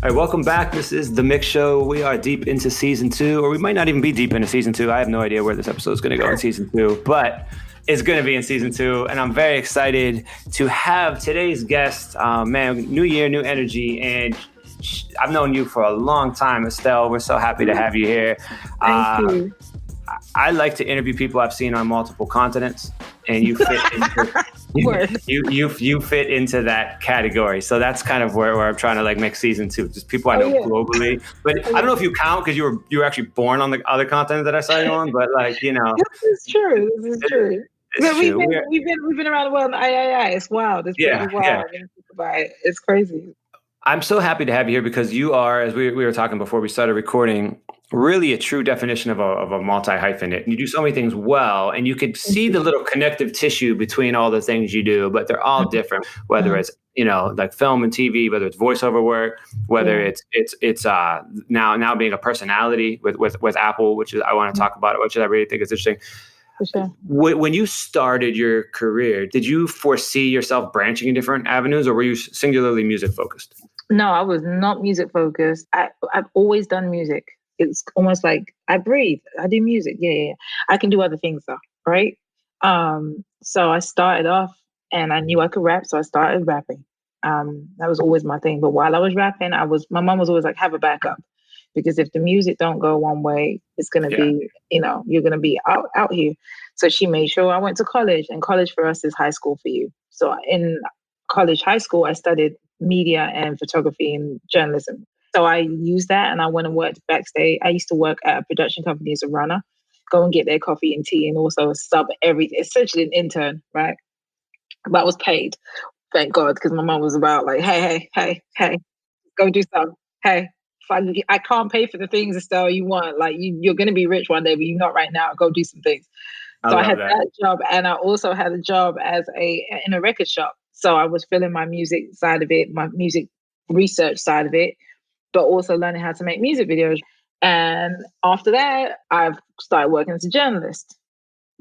All right, welcome back. This is the MICK Show. We are deep into season 2, or we might not even be deep into season 2. I have no idea where this episode is going to go in season 2, but it's going to be in season 2, and I'm very excited to have today's guest. Man, new year, new energy, and I've known you for a long time, Estelle. We're so happy to have you here. Thank you. I like to interview people I've seen on multiple continents, and you fit into you fit into that category. So that's kind of where I'm trying to like make season 2, just people I know globally. But I don't know if you count because you were actually born on the other continent that I saw you on. But like this is true. We've been around the world. It's wild. It's pretty wild. Yeah. I mean, think about it. It's crazy. I'm so happy to have you here because you are, as we were talking before we started recording, really a true definition of a multi-hyphenate. You do so many things well, and you could see the little connective tissue between all the things you do, but they're all different, whether it's, like film and TV, whether it's voiceover work, whether it's now being a personality with Apple, which is, I want to talk about it, which I really think is interesting. For sure. When you started your career, did you foresee yourself branching in different avenues, or were you singularly music focused? No, I was not music focused. I've always done music. It's almost like I breathe. I do music. Yeah. I can do other things though, right? So I started off and I knew I could rap, so I started rapping. That was always my thing. But while I was rapping, my mom was always like, have a backup. Because if the music don't go one way, it's going to be, you're going to be out here. So she made sure I went to college, and college for us is high school for you. So in high school, I studied media and photography and journalism. So I used that and I went and worked backstage. I used to work at a production company as a runner, go and get their coffee and tea, and also sub everything, essentially an intern, right? But I was paid, thank God, because my mom was about like, hey, go do something. Hey, I can't pay for the things, Estelle, you want. Like you're going to be rich one day, but you're not right now. Go do some things. So I had that job, and I also had a job in a record shop. So I was filling my music side of it, my music research side of it, but also learning how to make music videos. And after that, I've started working as a journalist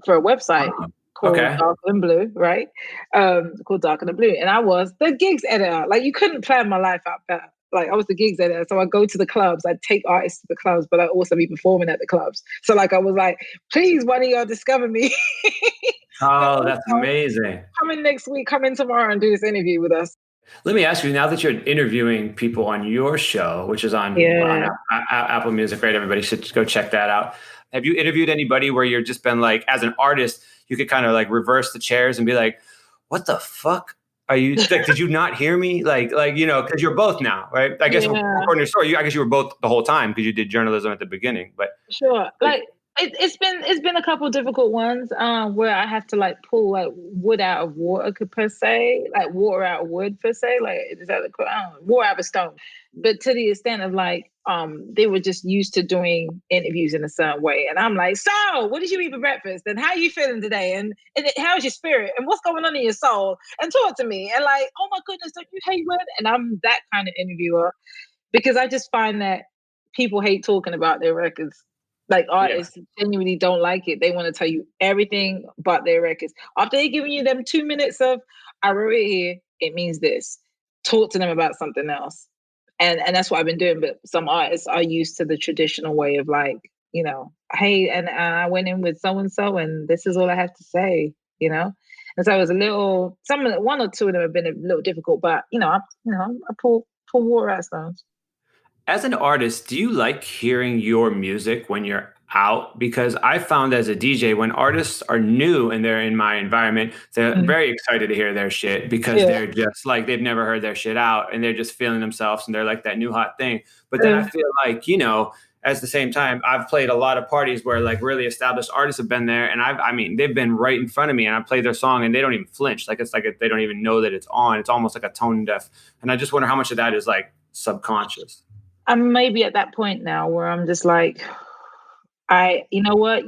for a website called Darker Than Blue, right? Called Darker Than Blue. And I was the gigs editor. Like you couldn't plan my life out better. Like I was the gigs editor. So I go to the clubs, I'd take artists to the clubs, but I'd also be performing at the clubs. So like I was like, please, one of y'all discover me. Oh, that's amazing. Come in next week, come in tomorrow and do this interview with us. Let me ask you, now that you're interviewing people on your show, which is on Apple Music, right? Everybody should go check that out. Have you interviewed anybody where you're just been like, as an artist, you could kind of like reverse the chairs and be like, what the fuck are you, like, did you not hear me? Like, because you're both now, right? I guess according to your story, I guess you were both the whole time because you did journalism at the beginning, but. Sure. Like, it's been a couple of difficult ones where I have to like pull like wood out of water per se, like water out of wood per se, like is that water out of a stone. But to the extent of like they were just used to doing interviews in a certain way, and I'm like, so what did you eat for breakfast? And how are you feeling today? And how's your spirit? And what's going on in your soul? And talk to me. And like, oh my goodness, don't you hate wood? And I'm that kind of interviewer because I just find that people hate talking about their records. Like artists genuinely don't like it. They want to tell you everything but their records. After they're giving you them 2 minutes of, I wrote it here, it means this. Talk to them about something else. And that's what I've been doing. But some artists are used to the traditional way of like, hey, and I went in with so-and-so and this is all I have to say, And so it was one or two of them have been a little difficult, but I pull water out stones. As an artist, do you like hearing your music when you're out? Because I found as a DJ, when artists are new and they're in my environment, they're very excited to hear their shit because they're just like, they've never heard their shit out and they're just feeling themselves and they're like that new hot thing. But then I feel like, at the same time, I've played a lot of parties where like really established artists have been there and they've been right in front of me and I play their song and they don't even flinch. Like it's like they don't even know that it's on. It's almost like a tone deaf. And I just wonder how much of that is like subconscious. I'm maybe at that point now where I'm just like, you know what?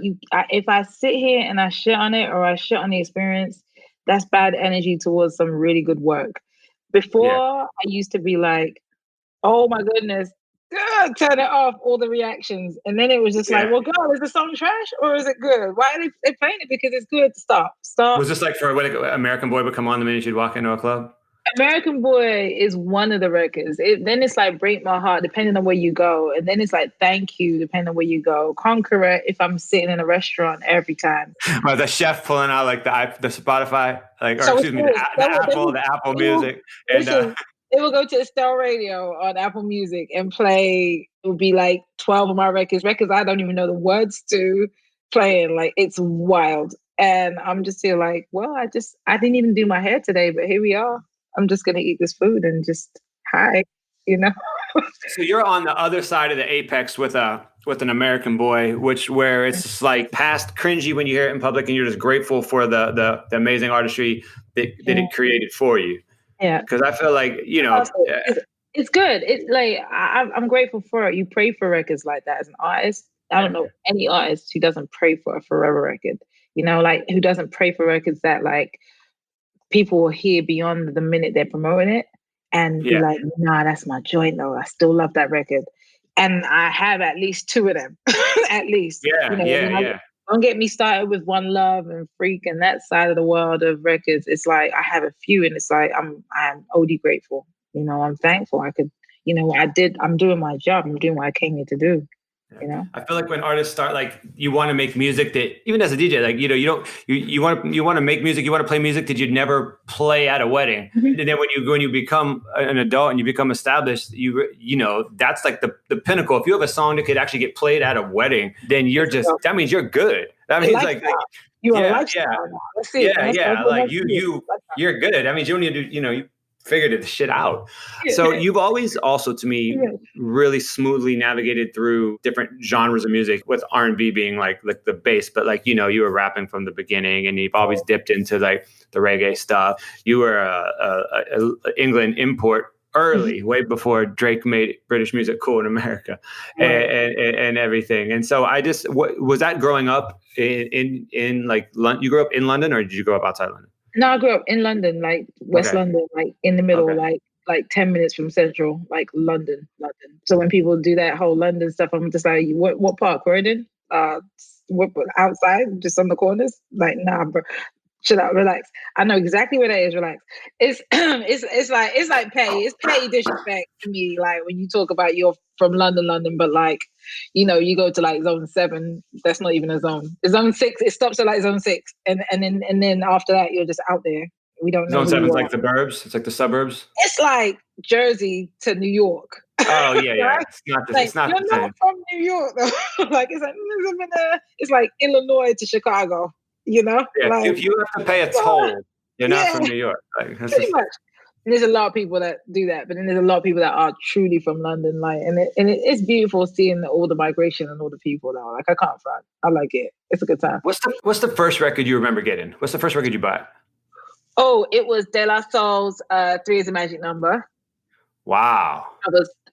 If I sit here and I shit on it or I shit on the experience, that's bad energy towards some really good work. Before, I used to be like, oh my goodness, turn it off, all the reactions. And then it was just like, well, God, is the song trash or is it good? Why are they playing it? Because it's good. Stop. Was this like for when American Boy would come on the minute you'd walk into a club? American Boy is one of the records. Then it's like Break My Heart, depending on where you go. And then it's like Thank You, depending on where you go. Conqueror, if I'm sitting in a restaurant every time. Well, the chef pulling out like the Spotify, like, or So excuse me, the Apple Music. And listen, it will go to Estelle Radio on Apple Music and play. It would be like 12 of my records I don't even know the words to, playing. Like, it's wild. And I'm just here like, well, I didn't even do my hair today, but here we are. I'm just going to eat this food and just hi, you know? So you're on the other side of the apex with an American Boy, where it's just like past cringy when you hear it in public, and you're just grateful for the amazing artistry that it created for you. Yeah. Because I feel like, it's good. It's like, I'm grateful for it. You pray for records like that as an artist. I don't know any artist who doesn't pray for a forever record, you know, like who doesn't pray for records that like people will hear beyond the minute they're promoting it and be like, nah, that's my joint though. I still love that record. And I have at least two of them, at least. Don't get me started with One Love and Freak and that side of the world of records. It's like, I have a few and it's like, I'm OD grateful. You know, I'm thankful. I could, you know, I'm doing my job. I'm doing what I came here to do. You know, I feel like when artists start, like, you want to make music that, even as a DJ, like, you know, you want to make music, you want to play music that you'd never play at a wedding. Mm-hmm. And then when you become an adult and you become established, you know, that's like the pinnacle. If you have a song that could actually get played at a wedding, then that means you're good. That means like you are lifestyle. Let's see. Like you're good. I mean, you don't need to, you know, you figured the shit out. So you've always also, to me, really smoothly navigated through different genres of music, with R&B being like the base, but like, you know, you were rapping from the beginning and you've always dipped into like the reggae stuff. You were a England import early, way before Drake made British music cool in America and everything. And so was that growing up in like London? You grew up in London, or did you grow up outside London? No, I grew up in London, like West London, like in the middle, like 10 minutes from Central, like London. So when people do that whole London stuff, I'm just like, what part, Croydon? Outside, just on the corners? Like, nah, bro. Chill out, relax. I know exactly where that is. Relax. It's petty disrespect to me. Like when you talk about you're from London, but like, you know, you go to like zone 7. That's not even a zone. It's zone 6. It stops at like zone 6, and then after that, you're just out there. We don't know. Zone 7's like the burbs. It's like the suburbs. It's like Jersey to New York. Oh yeah. Right? It's not you're the same. Not from New York though. Like it's like Illinois to Chicago. You know, like, if you have to pay a toll, you're not from New York. Like, pretty much. And there's a lot of people that do that, but then there's a lot of people that are truly from London. Like, it's beautiful seeing all the migration and all the people now. Like, I can't front. I like it. It's a good time. What's the first record you remember getting? What's the first record you bought? Oh, it was De La Soul's 3 Is a Magic Number. Wow.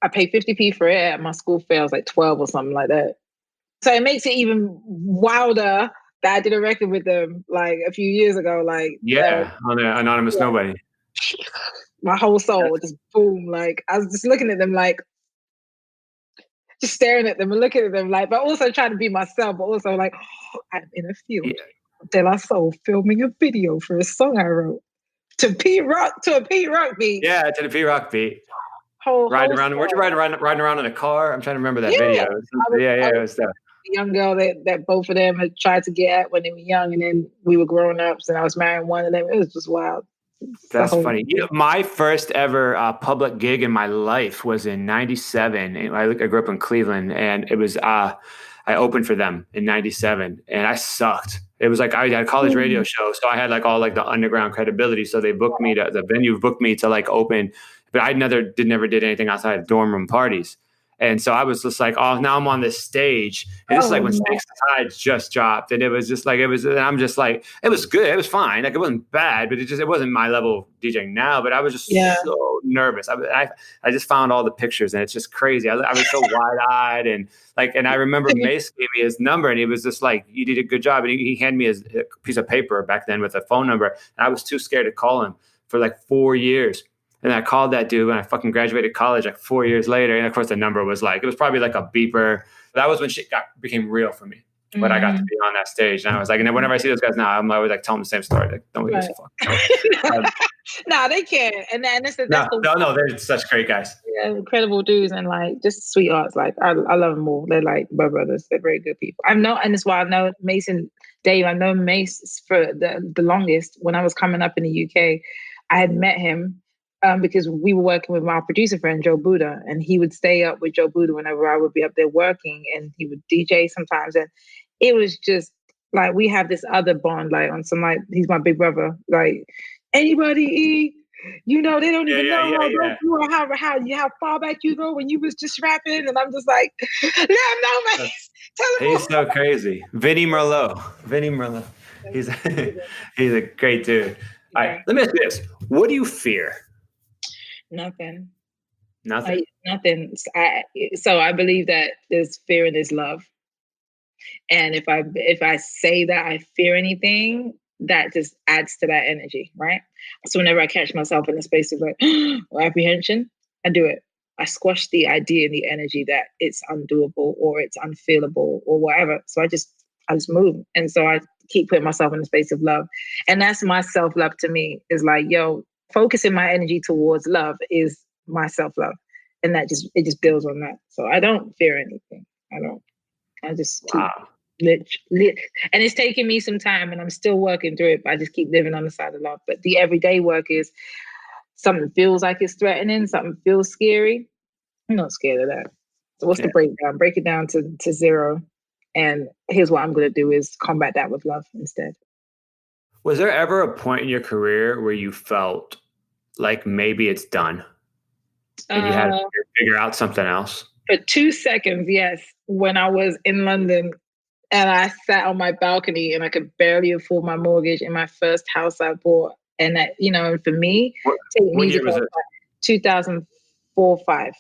I paid 50p for it at my school fair. I was like 12 or something like that. So it makes it even wilder that I did a record with them like a few years ago. Like, on the Anonymous Nobody. My whole soul just boom. Like, I was just looking at them, like, just staring at them and looking at them, like, but also trying to be myself, but also like, I'm in a field. De La Soul filming a video for a song I wrote to a Pete Rock beat. Yeah, to the Pete Rock beat. Riding around. Weren't you riding around in a car? I'm trying to remember that video. It was stuff. Young girl that both of them had tried to get at when they were young, and then we were grown ups, and I was marrying one of them. It was just wild. That's funny. You know, my first ever public gig in my life was in '97. I grew up in Cleveland, and it was I opened for them in '97, and I sucked. It was like I had a college radio show, so I had like all like the underground credibility. So they booked me the venue booked me to like open, but I never did anything outside of dorm room parties. And so I was just like, oh, now I'm on this stage. And this is like when Snakes and Tides just dropped. And it was just like, and I'm just like, it was good. It was fine. Like, it wasn't bad, but it wasn't my level of DJing now. But I was just so nervous. I just found all the pictures, and it's just crazy. I was so wide-eyed. And I remember Mace gave me his number, and he was just like, you did a good job. And he handed me his piece of paper back then with a phone number. And I was too scared to call him for like 4 years. And I called that dude when I fucking graduated college, like 4 years later. And of course, the number was like, it was probably like a beeper. That was when shit became real for me. But I got to be on that stage. And I was like, and then whenever I see those guys now, I'm always like telling them the same story. Like, don't give a fuck. No, they can't. And that's No, the no, no. They're such great guys. incredible dudes and like just sweethearts. Like I love them all. They're like my brothers. They're very good people. I know, and that's why I know Mason, Dave. I know Mace for the longest. When I was coming up in the UK, I had met him because we were working with my producer friend Joe Buddha, and he would stay up with Joe Buddha whenever I would be up there working, and he would DJ sometimes, and it was just like we have this other bond, like on some like he's my big brother, like anybody E. You know, they don't even know how far back you go when you was just rapping. And I'm just like, let them know, man. Tell them He's so crazy. Vinny Merlot. He's he's a great dude. All right, let me ask you this. What do you fear? Nothing. Nothing? Nothing. So I believe that there's fear and there's love. And if I say that I fear anything, that just adds to that energy, right? So whenever I catch myself in a space of like apprehension, I do it. I squash the idea and the energy that it's undoable or it's unfeelable or whatever. So I just move. And so I keep putting myself in a space of love. And that's my self-love to me is like, yo, focusing my energy towards love is my self-love. And it just builds on that. So I don't fear anything. I just keep and it's taking me some time and I'm still working through it, but I just keep living on the side of love. But the everyday work is something feels like it's threatening, something feels scary. I'm not scared of that. So what's the breakdown? Break it down to zero. And here's what I'm going to do is combat that with love instead. Was there ever a point in your career where you felt like maybe it's done and you had to figure out something else? For 2 seconds, yes. When I was in London and I sat on my balcony and I could barely afford my mortgage in my first house I bought. And that, for me, what year was it? 2004, 5.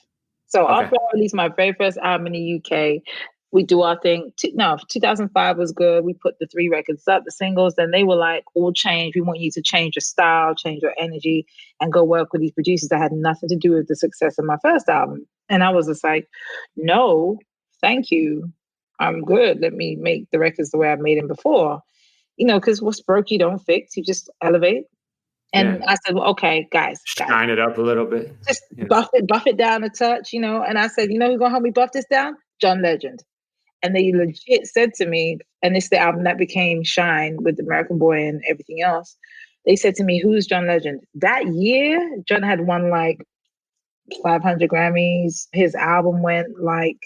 So after I released my very first album in the UK, we do our thing. 2005 was good. We put the 3 records up, the singles, then they were like, all change. We want you to change your style, change your energy, and go work with these producers that had nothing to do with the success of my first album. And I was just like, no, thank you. I'm good. Let me make the records the way I've made them before. Because what's broke, you don't fix. You just elevate. And I said, well, okay, guys. Shine it up a little bit. Just buff it down a touch, And I said, who's going to help me buff this down? John Legend. And they legit said to me, and it's the album that became Shine with American Boy and everything else. They said to me, who's John Legend? That year, John had won like 500 Grammys. His album went like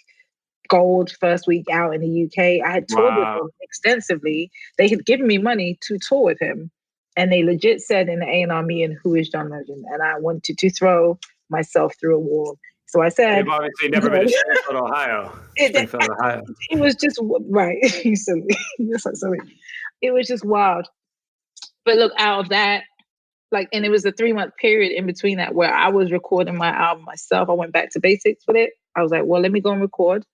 gold first week out in the UK. I had toured with him extensively. They had given me money to tour with him. And they legit said in the A&R meeting, who is John Legend? And I wanted to throw myself through a wall. So I said... You've obviously never been to Springfield, Ohio. It was just... Right. You silly. You're so silly. It was just wild. But look, out of that, and it was a 3-month period in between that where I was recording my album myself. I went back to basics with it. I was like, well, let me go and record.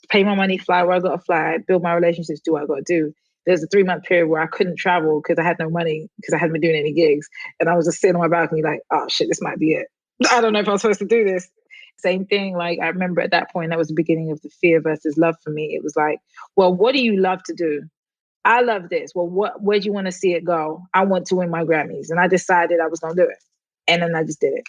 Pay my money, fly where I got to fly, build my relationships, do what I got to do. There's a 3-month period where I couldn't travel because I had no money because I hadn't been doing any gigs. And I was just sitting on my balcony like, oh shit, this might be it. I don't know if I'm supposed to do this. Same thing. Like I remember at that point, that was the beginning of the fear versus love for me. It was like, well, what do you love to do? I love this. Well, where do you want to see it go? I want to win my Grammys. And I decided I was going to do it. And then I just did it.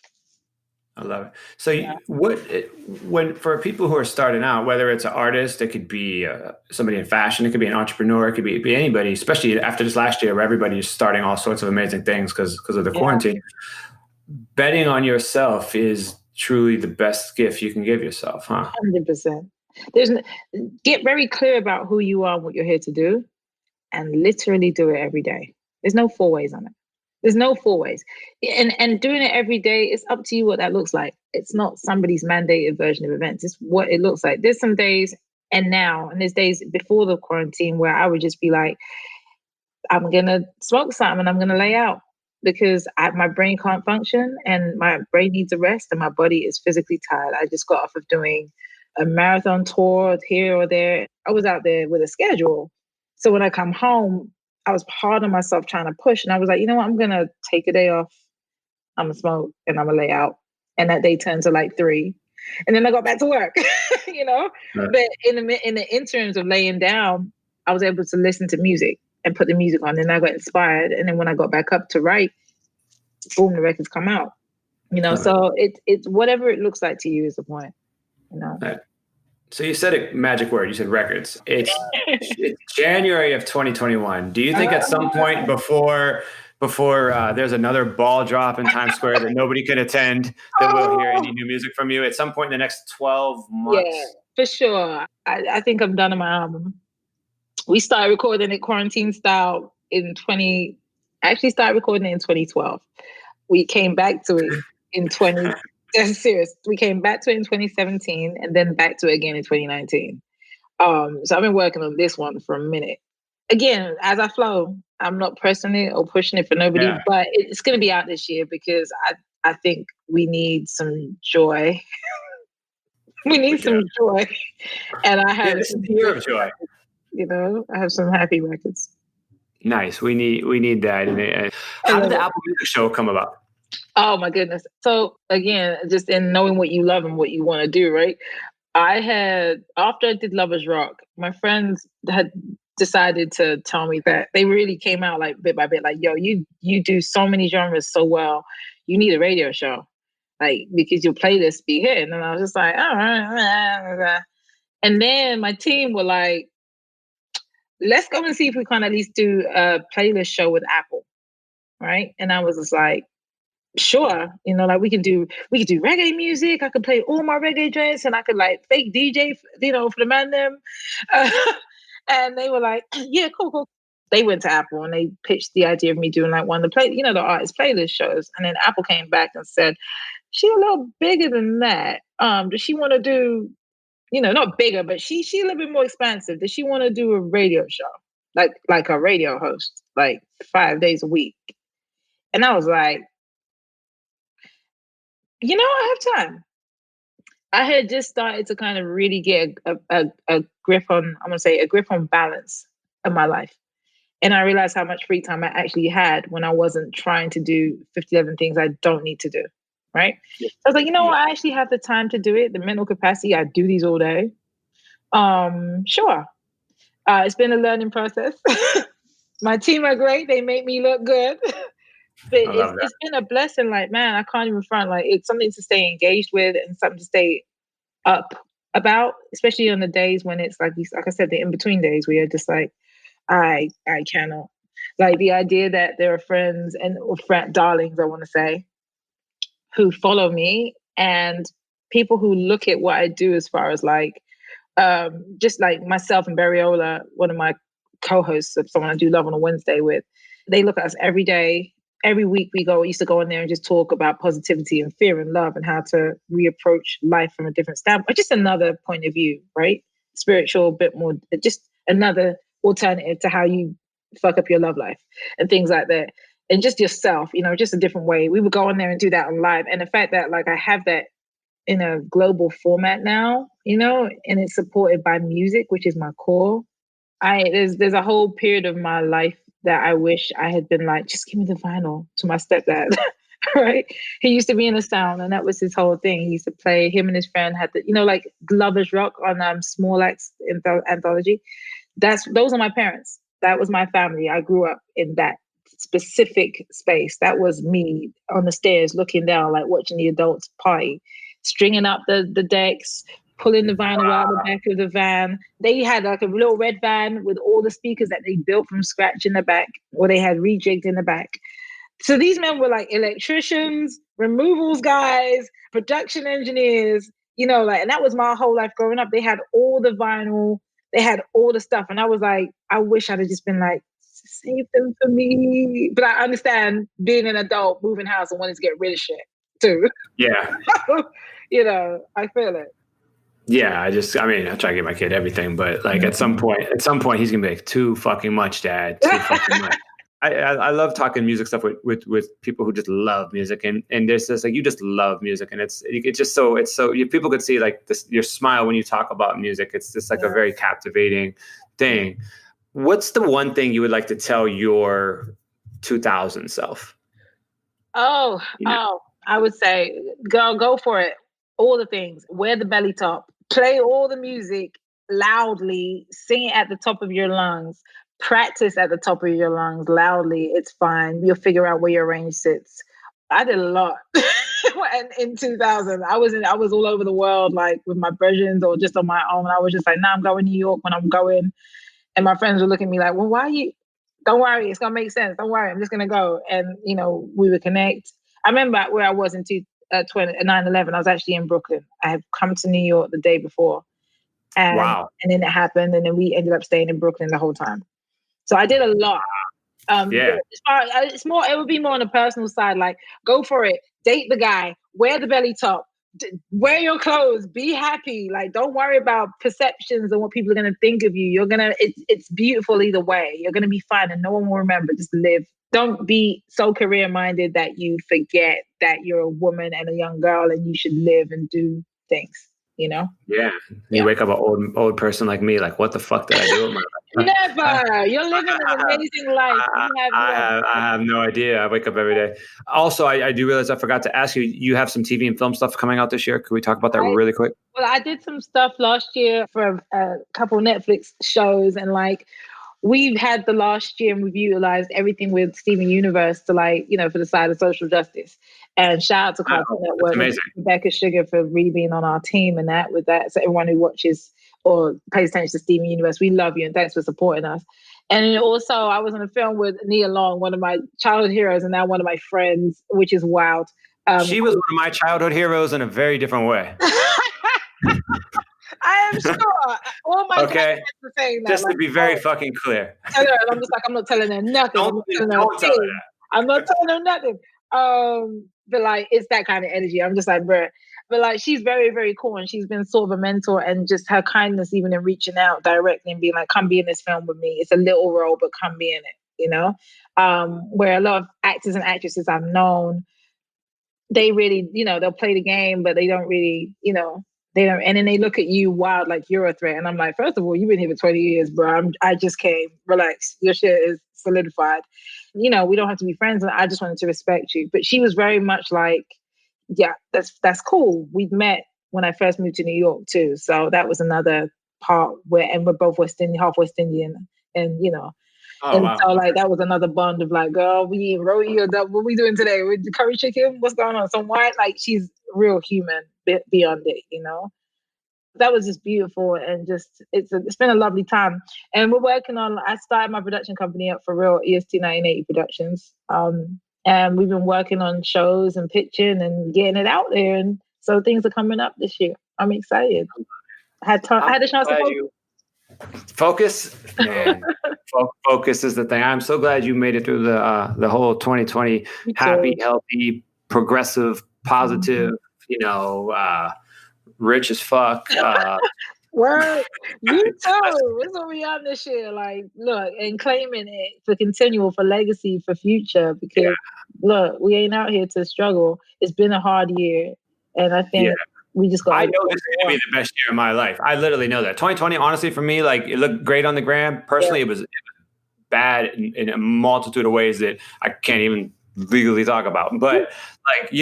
I love it. So when for people who are starting out, whether it's an artist, it could be somebody in fashion, it could be an entrepreneur, it could be anybody, especially after this last year where everybody is starting all sorts of amazing things because of the quarantine. Betting on yourself is truly the best gift you can give yourself, huh? 100%. Get very clear about who you are and what you're here to do and literally do it every day. There's no 4 ways on it. There's no 4 ways. And doing it every day, it's up to you what that looks like. It's not somebody's mandated version of events. It's what it looks like. There's some days and there's days before the quarantine where I would just be like, I'm going to smoke something and I'm going to lay out because my brain can't function and my brain needs a rest and my body is physically tired. I just got off of doing a marathon tour here or there. I was out there with a schedule. So when I come home, I was hard on myself trying to push. And I was like, you know what? I'm going to take a day off. I'm going to smoke and I'm going to lay out. And that day turned to like 3. And then I got back to work, Right. But in the interims of laying down, I was able to listen to music and put the music on. And I got inspired. And then when I got back up to write, boom, the records come out. So it's whatever it looks like to you is the point. Right. So you said a magic word. You said records. It's January of 2021. Do you think at some point before there's another ball drop in Times Square that nobody can attend, that we'll hear any new music from you at some point in the next 12 months? Yeah, for sure. I think I'm done on my album. We started recording it quarantine style actually started recording it in 2012. We came back to it in that's serious. We came back to it in 2017 and then back to it again in 2019. So I've been working on this one for a minute. Again, as I flow, I'm not pressing it or pushing it for nobody, but it's going to be out this year because I think we need some joy. We need some joy. And I have this is the year of joy. I have some happy records. Nice. We need that. And how did the Apple Music Show come about? Oh my goodness. So again, just in knowing what you love and what you want to do, right? After I did Lovers Rock, my friends had decided to tell me that they really came out like bit by bit, like, yo, you do so many genres so well. You need a radio show, like, because your playlist be hitting. And I was just like, all right. And then my team were like, let's go and see if we can at least do a playlist show with Apple. Right. And I was just like, sure. Like we could do reggae music. I could play all my reggae joints and I could like fake DJ, for the man them. And they were like, yeah, cool. They went to Apple and they pitched the idea of me doing like one of the the artist playlist shows. And then Apple came back and said, she's a little bigger than that. Does she want to do, not bigger, but she's a little bit more expansive. Does she want to do a radio show? Like a radio host, like 5 days a week. And I was like, I have time. I had just started to kind of really get a grip on, I'm going to say a grip on balance in my life. And I realized how much free time I actually had when I wasn't trying to do 57 things I don't need to do. Right. So I was like, what? I actually have the time to do it. The mental capacity. I do these all day. Sure. It's been a learning process. My team are great. They make me look good. But it's been a blessing. Like, man, I can't even front. Like, it's something to stay engaged with and something to stay up about, especially on the days when it's like I said, the in-between days where you're just like, I cannot. Like the idea that there are friends or darlings, I want to say, who follow me and people who look at what I do as far as like, just like myself and Barriola, one of my co-hosts of someone I do Love on a Wednesday with, they look at us every day. Every week we used to go in there and just talk about positivity and fear and love and how to reapproach life from a different standpoint, just another point of view, right? Spiritual, a bit more, just another alternative to how you fuck up your love life and things like that. And just yourself, just a different way. We would go in there and do that on live. And the fact that like I have that in a global format now, and it's supported by music, which is my core. There's a whole period of my life that I wish I had been like, just give me the vinyl, to my stepdad, right? He used to be in the sound and that was his whole thing. He used to play, him and his friend had the, like Lovers Rock on Small Axe anthology. Those are my parents. That was my family. I grew up in that specific space. That was me on the stairs looking down, like watching the adults party, stringing up the decks, pulling the vinyl out the back of the van. They had like a little red van with all the speakers that they built from scratch in the back, or they had rejigged in the back. So these men were like electricians, removals guys, production engineers, and that was my whole life growing up. They had all the vinyl, they had all the stuff. And I was like, I wish I'd have just been like, save them for me. But I understand being an adult, moving house and wanting to get rid of shit too. Yeah. I feel it. Yeah, I try to get my kid everything, but like at some point he's gonna be like, too fucking much, Dad. Too fucking much. I love talking music stuff with people who just love music, and there's this like, you just love music, and it's just so people could see like this, your smile when you talk about music. It's just like a very captivating thing. What's the one thing you would like to tell your 2000 self? I would say go for it. All the things. Wear the belly top. Play all the music loudly. Sing it at the top of your lungs. Practice at the top of your lungs loudly. It's fine. You'll figure out where your range sits. I did a lot. In 2000, I was all over the world, like with my versions or just on my own. I was just like, nah, I'm going to New York when I'm going. And my friends were looking at me like, well, why are you? Don't worry, it's gonna make sense. Don't worry, I'm just gonna go. And we would connect. I remember where I was in 9/11. I was actually in Brooklyn. I had come to New York the day before, and then it happened, and then we ended up staying in Brooklyn the whole time. So I did a lot. It's more. It would be more on the personal side. Like, go for it. Date the guy. Wear the belly top. Wear your clothes. Be happy. Like, don't worry about perceptions and what people are gonna think of you. You're gonna. It's beautiful either way. You're gonna be fine, and no one will remember. Just live. Don't be so career minded that you forget that you're a woman and a young girl, and you should live and do things. Yeah. You wake up an old person like me, like, what the fuck did I do with my life? Never. You're living an amazing life. I have no idea. I wake up every day. Also, I do realize I forgot to ask you, you have some TV and film stuff coming out this year. Could we talk about that really quick? Well, I did some stuff last year for a couple Netflix shows, and we've had the last year and we've utilized everything with Steven Universe to for the side of social justice. And shout out to Cartoon Network and Rebecca Sugar for really being on our team and with that. So everyone who watches or pays attention to Steven Universe, we love you and thanks for supporting us. And also I was in a film with Nia Long, one of my childhood heroes and now one of my friends, which is wild. She was one of my childhood heroes in a very different way. I am sure. All my okay. Saying that, just to be very fucking clear. I'm just like, I'm not telling her nothing. I'm not telling her nothing. But it's that kind of energy. I'm just like, bruh. But she's very, very cool, and she's been sort of a mentor, and just her kindness, even in reaching out directly and being like, "Come be in this film with me. It's a little role, but come be in it." Where a lot of actors and actresses I've known, they really, they'll play the game, but they don't really, they don't, and then they look at you wild like you're a threat. And I'm like, first of all, you've been here for 20 years, bro. I just came. Relax. Your shit is solidified. We don't have to be friends. And I just wanted to respect you. But she was very much like, yeah, that's cool. We've met when I first moved to New York too. So that was another part and we're both half West Indian, and wow. So that was another bond of like, girl, we eating roti or what we doing today? With the curry chicken? What's going on? Some wine? She's real human beyond it, That was just beautiful, and just it's been a lovely time. And we're working on. I started my production company up for real, EST 1980 Productions. And we've been working on shows and pitching and getting it out there, and so things are coming up this year. I'm excited. I had a chance to focus. Man, focus is the thing. I'm so glad you made it through the whole 2020 happy, healthy, progressive, positive. Rich as fuck. Word, you too. That's what we on this year. Look, and claiming it for continual, for legacy, for future. Because look, we ain't out here to struggle. It's been a hard year, and I think we just got. I know this is gonna be the best year of my life. I literally know that. 2020, honestly, for me, it looked great on the gram. Personally, it was bad in a multitude of ways that I can't even legally talk about. But but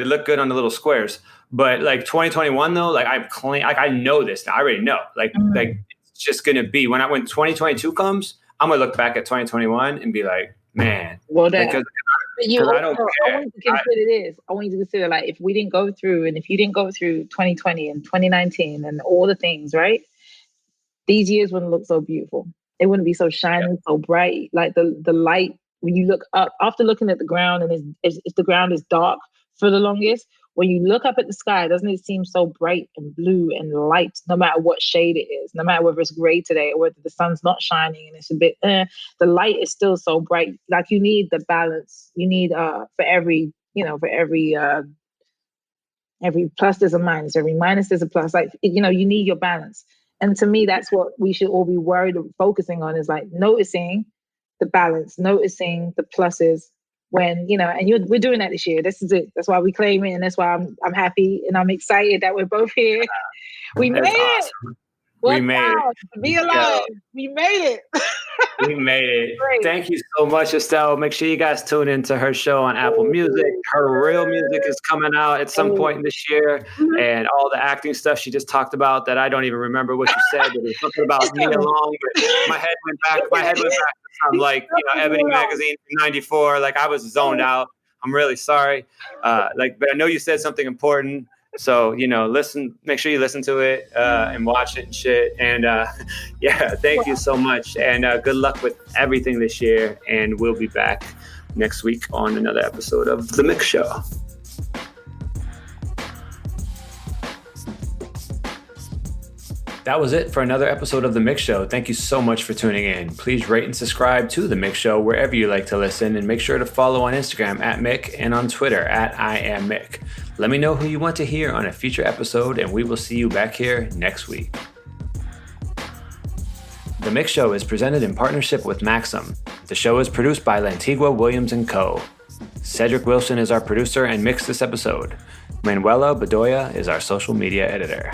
it looked good on the little squares. But 2021 though, I'm clean. I know this now. I already know. It's just gonna be when 2022 comes, I'm gonna look back at 2021 and be like, man. Well, because I don't care. I want you to consider this. I want you to consider if we didn't go through, and if you didn't go through 2020 and 2019 and all the things, right? These years wouldn't look so beautiful. It wouldn't be so shiny, so bright. The light when you look up after looking at the ground, and the ground is dark for the longest. When you look up at the sky, doesn't it seem so bright and blue and light, no matter what shade it is, no matter whether it's gray today or whether the sun's not shining and it's a bit, the light is still so bright. You need the balance. You need, for every plus there's a minus, every minus there's a plus. You need your balance. And to me, that's what we should all be worried or focusing on, is noticing the balance, noticing the pluses. When and we're doing that this year. This is it. That's why we claim it, and that's why I'm happy and I'm excited that we're both here. We made it. We made it. Be alive. We made it. We made it. Great. Thank you so much, Estelle. Make sure you guys tune into her show on Apple Music. Her real music is coming out at some point in this year, and all the acting stuff she just talked about that I don't even remember what you said. But it was something about Nia Long. But my head went back. My head went back to some Ebony Magazine from '94. I was zoned out. I'm really sorry. But I know you said something important. So, make sure you listen to it and watch it and shit. And thank you so much. And good luck with everything this year. And we'll be back next week on another episode of The MICK Show. That was it for another episode of The MICK Show. Thank you so much for tuning in. Please rate and subscribe to The MICK Show wherever you like to listen, and make sure to follow on Instagram @Mick and on Twitter @IamMick. Let me know who you want to hear on a future episode, and we will see you back here next week. The MICK Show is presented in partnership with MAXIM. The show is produced by Lantigua Williams & Co. Cedric Wilson is our producer and mixed this episode. Manuela Bedoya is our social media editor.